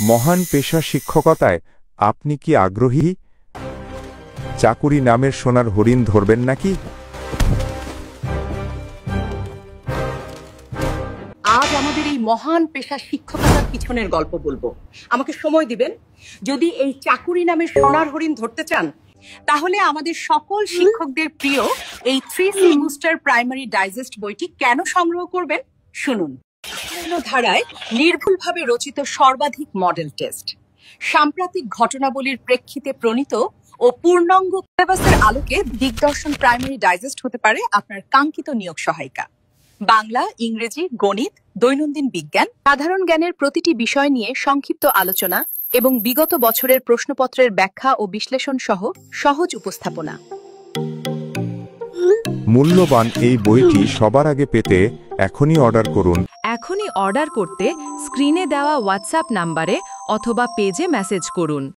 মহান পেশা শিক্ষকতায় আপনি কি আগ্রহী? চাকুরি নামের সোনার হরিণ ধরবেন নাকি? আজ আমাদের এই মহান পেশা শিক্ষকতার পিছনের গল্প বলবো। আমাকে সময় দিবেন। যদি এই চাকুরি নামের সোনার হরিণ ধরতে চান, তাহলে আমাদের সকল শিক্ষকদের প্রিয় এই 3C বুস্টার প্রাইমারি ডাইজেস্ট বইটি কেন সংগ্রহ করবেন শুনুন। বিভিন্ন ধারায় নির্ভুলভাবে রচিত সর্বাধিক মডেল টেস্ট, সাম্প্রতিক ঘটনাবলীর প্রেক্ষিতে প্রণীত ও পূর্ণাঙ্গ সিলেবাসের আলোকে দিগদর্শন প্রাইমারি ডাইজেস্ট হতে পারে আপনার কাঙ্ক্ষিত নিয়োগ সহায়িকা। বাংলা, ইংরেজি, গণিত, দৈনন্দিন বিজ্ঞান, সাধারণ জ্ঞানের প্রতিটি বিষয় নিয়ে সংক্ষিপ্ত আলোচনা এবং বিগত বছরের প্রশ্নপত্রের ব্যাখ্যা ও বিশ্লেষণ সহ সহজ উপস্থাপনা। মূল্যবান এই বইটি সবার আগে পেতে এখনই অর্ডার করুন। এখনই অর্ডার করতে স্ক্রিনে দেওয়া হোয়াটসঅ্যাপ নাম্বারে অথবা পেজে মেসেজ করুন।